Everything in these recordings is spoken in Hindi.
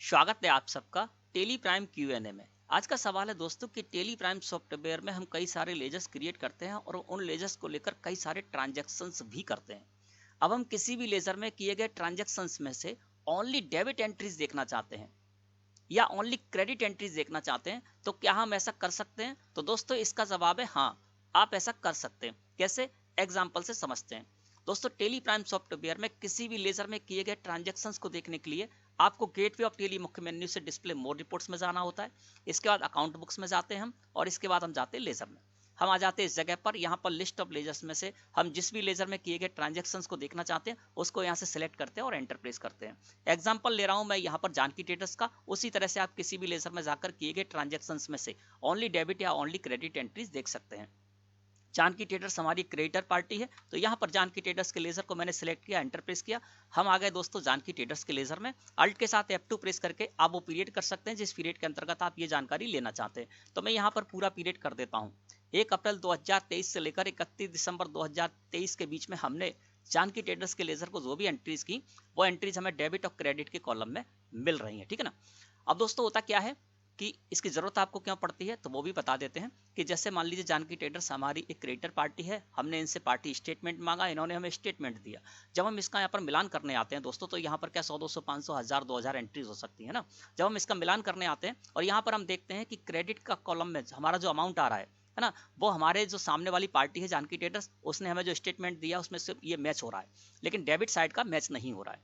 स्वागत है आप सबका टेली प्राइम क्यूएनए में। आज का सवाल है दोस्तों कि टेली प्राइम सॉफ्टवेयर में हम कई सारे लेजर्स क्रिएट करते हैं और उन लेजर्स को लेकर कई सारे ट्रांजैक्शंस भी करते हैं। अब हम किसी भी लेजर में किए गए ट्रांजैक्शंस में से ओनली डेबिट एंट्रीज देखना चाहते हैं या ओनली क्रेडिट एंट्रीज देखना चाहते हैं, तो क्या हम ऐसा कर सकते हैं? तो दोस्तों इसका जवाब है हाँ, आप ऐसा कर सकते हैं। कैसे? एग्जाम्पल से समझते हैं। दोस्तों टेली प्राइम सॉफ्टवेयर में किसी भी लेजर में किए गए ट्रांजैक्शंस को देखने के लिए आपको गेटवे ऑफ टेली मुख्य मेन्यू से डिस्प्ले मोर रिपोर्ट्स में जाना होता है। इसके बाद अकाउंट बुक्स में जाते हैं हम, और इसके बाद हम जाते हैं लेजर में। हम आ जाते हैं इस जगह पर, यहाँ पर लिस्ट ऑफ लेजर्स में से हम जिस भी लेजर में किए गए ट्रांजैक्शंस को देखना चाहते हैं उसको यहाँ से सिलेक्ट करते हैं और एंटर प्रेस करते हैं। एग्जांपल ले रहा हूँ मैं यहाँ पर जानकी ट्रेडर्स का। उसी तरह से आप किसी भी लेजर में जाकर किए गए ट्रांजैक्शंस में से ओनली डेबिट या ओनली क्रेडिट एंट्रीज देख सकते हैं। जानकी ट्रेडर्स हमारी क्रेडिटर पार्टी है, तो यहाँ पर जानकी ट्रेडर्स के लेजर को मैंने सिलेक्ट किया, एंटर प्रेस किया। हम आ गए दोस्तों जानकी ट्रेडर्स के लेजर में। अल्ट के साथ F2 प्रेस करके आप वो पीरियड कर सकते हैं जिस पीरियड के अंतर्गत आप ये जानकारी लेना चाहते हैं। तो मैं यहाँ पर पूरा पीरियड कर देता हूँ। 1 अप्रैल 2023 से लेकर 31 दिसंबर 2023 के बीच में हमने जानकी ट्रेडर्स के लेजर को जो भी एंट्रीज की, वो एंट्रीज हमें डेबिट और क्रेडिट के कॉलम में मिल रही है। ठीक है ना। अब दोस्तों होता क्या है कि इसकी जरूरत आपको क्यों पड़ती है, तो वो भी बता देते हैं। कि जैसे मान लीजिए जानकी ट्रेडर्स हमारी एक क्रेडिटर पार्टी है, हमने इनसे पार्टी स्टेटमेंट मांगा, इन्होंने हमें स्टेटमेंट दिया। जब हम इसका यहाँ पर मिलान करने आते हैं दोस्तों, तो यहाँ पर क्या 100, 200, 500, 1000, 2000 एंट्रीज हो सकती है ना। जब हम इसका मिलान करने आते हैं और यहाँ पर हम देखते हैं कि क्रेडिट का कॉलम में हमारा जो अमाउंट आ रहा है ना, वो हमारे जो सामने वाली पार्टी है जानकी ट्रेडर्स, उसने हमें जो स्टेटमेंट दिया उसमें से ये मैच हो रहा है, लेकिन डेबिट साइड का मैच नहीं हो रहा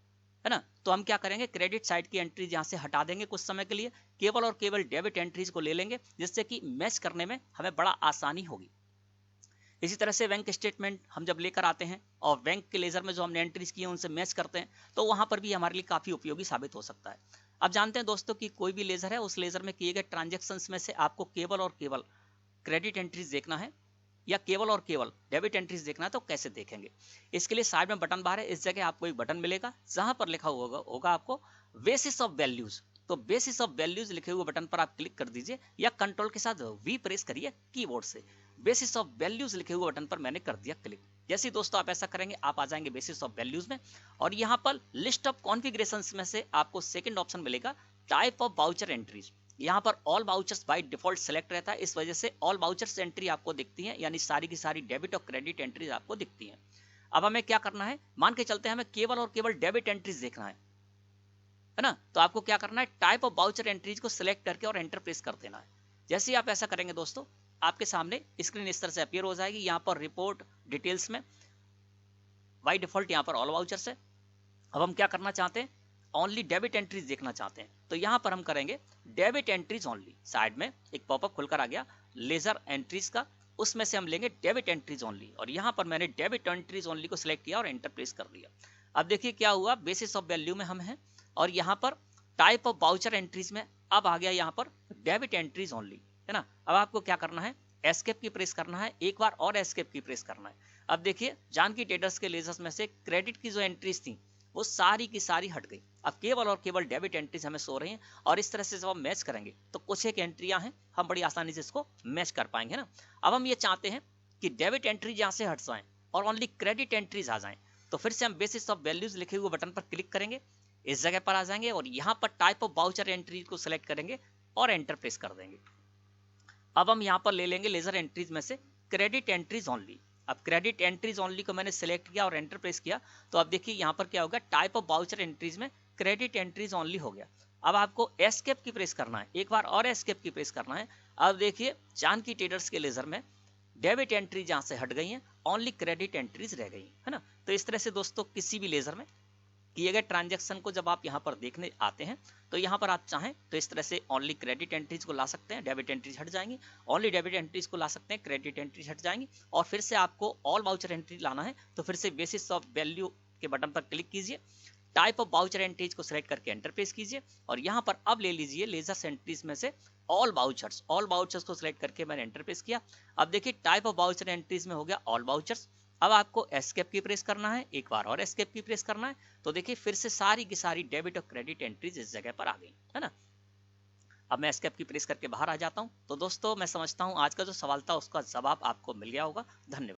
है ना। तो हम क्या करेंगे, क्रेडिट साइड की एंट्रीज यहाँ से हटा देंगे कुछ समय के लिए, केवल और केवल डेबिट एंट्रीज को ले लेंगे, जिससे कि मैच करने में हमें बड़ा आसानी होगी। इसी तरह से बैंक स्टेटमेंट हम जब लेकर आते हैं और बैंक के लेजर में जो हमने एंट्रीज की है उनसे मैच करते हैं, तो वहां पर भी हमारे लिए काफी उपयोगी साबित हो सकता है। अब जानते हैं दोस्तों कि कोई भी लेजर है, उस लेजर में किए गए ट्रांजेक्शन्स में से आपको केवल और केवल क्रेडिट एंट्रीज देखना है या केवल और केवल डेबिट एंट्रीज देखना है, तो कैसे देखेंगे? इसके लिए साइड में बटन बार है, इस जगह आपको एक बटन मिलेगा जहां पर लिखा होगा आपको बेसिस ऑफ वैल्यूज। तो बेसिस ऑफ वैल्यूज लिखे हुए बटन पर आप क्लिक कर दीजिए या कंट्रोल के साथ वी प्रेस करिए कीबोर्ड से। बेसिस ऑफ वैल्यूज लिखे हुए बटन पर मैंने कर दिया क्लिक। जैसे ही दोस्तों आप ऐसा करेंगे, आप आ जाएंगे बेसिस ऑफ वैल्यूज में, और यहाँ पर लिस्ट ऑफ कॉन्फ़िगरेशंस में से आपको सेकंड ऑप्शन मिलेगा टाइप ऑफ वाउचर एंट्रीज। यहाँ पर all vouchers by default select रहता है, इस वजह से ऑल वाउचर्स एंट्री आपको दिखती है, यानी सारी की सारी डेबिट और क्रेडिट एंट्रीज आपको दिखती हैं। अब हमें क्या करना है, मान के चलते हैं हमें केवल और केवल डेबिट एंट्रीज देखना है ना। तो आपको क्या करना है, टाइप ऑफ वाउचर एंट्रीज को सिलेक्ट करके और एंटर प्रेस कर देना है। जैसे ही आप ऐसा करेंगे दोस्तों, आपके सामने स्क्रीन इस तरह से अपीयर हो जाएगी। यहाँ पर रिपोर्ट डिटेल्स में बाय डिफॉल्ट यहाँ पर ऑल वाउचर्स है। अब हम क्या करना चाहते हैं, ओनली डेबिट एंट्रीज देखना चाहते हैं, तो यहाँ पर हम करेंगे डेबिट एंट्रीज ओनली। साइड में एक पॉपअप खुलकर आ गया लेजर एंट्रीज का, उसमें से हम लेंगे डेबिट एंट्रीज ओनली, और यहाँ पर मैंने डेबिट एंट्रीज ओनली को सिलेक्ट किया और एंटर प्रेस कर दिया। अब देखिए क्या हुआ, बेसिस ऑफ वैल्यू में हम हैं और यहाँ पर टाइप ऑफ वाउचर एंट्रीज में अब आ गया यहाँ पर डेबिट एंट्रीज ओनली, है ना। अब आपको क्या करना है, एस्केप की प्रेस करना है, एक बार और एस्केप की प्रेस करना है। अब देखिए जानकी ट्रेडर्स के लेजर्स में से क्रेडिट की जो एंट्रीज थी वो सारी की सारी हट गई। अब केवल और केवल डेबिट एंट्रीज हमें सो रही हैं, और इस तरह से जब हम मैच करेंगे तो कुछ एक एंट्रियां हैं, हम बड़ी आसानी से इसको मैच कर पाएंगे ना। अब हम ये चाहते हैं कि डेबिट एंट्रीज यहाँ से हट जाएं और ओनली क्रेडिट एंट्रीज आ जाएं, तो फिर से हम बेसिस ऑफ वैल्यूज लिखे हुए बटन पर क्लिक करेंगे, इस जगह पर आ जाएंगे और यहाँ पर टाइप ऑफ वाउचर एंट्रीज को सिलेक्ट करेंगे और एंटर प्रेस कर देंगे। अब हम यहाँ पर ले लेंगे लेजर एंट्रीज में से क्रेडिट एंट्रीज ओनली। अब क्रेडिट एंट्रीज ओनली को मैंने सिलेक्ट किया और एंटर प्रेस किया, तो अब देखिए यहाँ पर क्या होगा, टाइप ऑफ वाउचर एंट्रीज में क्रेडिट एंट्रीज ओनली हो गया। अब आपको एस्केप की प्रेस करना है, एक बार और एस्केप की प्रेस करना है। अब देखिए जानकी ट्रेडर्स के लेजर में डेबिट एंट्रीज यहाँ से हट गई हैं, ओनली क्रेडिट एंट्रीज रह गई है ना। तो इस तरह से दोस्तों किसी भी लेजर में किए गए ट्रांजैक्शन को जब आप यहाँ पर देखने आते हैं, तो यहाँ पर आप चाहें तो इस तरह से ओनली क्रेडिट एंट्रीज को ला सकते हैं, डेबिट एंट्रीज हट जाएंगी, ओनली डेबिट एंट्रीज को ला सकते हैं, क्रेडिट एंट्रीज हट जाएंगी, और फिर से आपको ऑल वाउचर एंट्री लाना है तो फिर से बेसिस ऑफ वैल्यू के बटन पर क्लिक कीजिए, टाइप ऑफ वाउचर एंट्रीज को सिलेक्ट करके एंटर प्रेस कीजिए, और यहाँ पर अब ले लीजिए लेजर एंट्रीज में से ऑल वाउचर्स को सिलेक्ट करके मैंने एंटर प्रेस किया। अब देखिए टाइप ऑफ वाउचर एंट्रीज में हो गया ऑल वाउचर्स। अब आपको एस्केप की प्रेस करना है, एक बार और एस्केप की प्रेस करना है, तो देखिए फिर से सारी की सारी डेबिट और क्रेडिट एंट्रीज इस जगह पर आ गई, है ना। अब मैं एस्केप की प्रेस करके बाहर आ जाता हूं। तो दोस्तों मैं समझता हूं आज का जो सवाल था उसका जवाब आपको मिल गया होगा। धन्यवाद।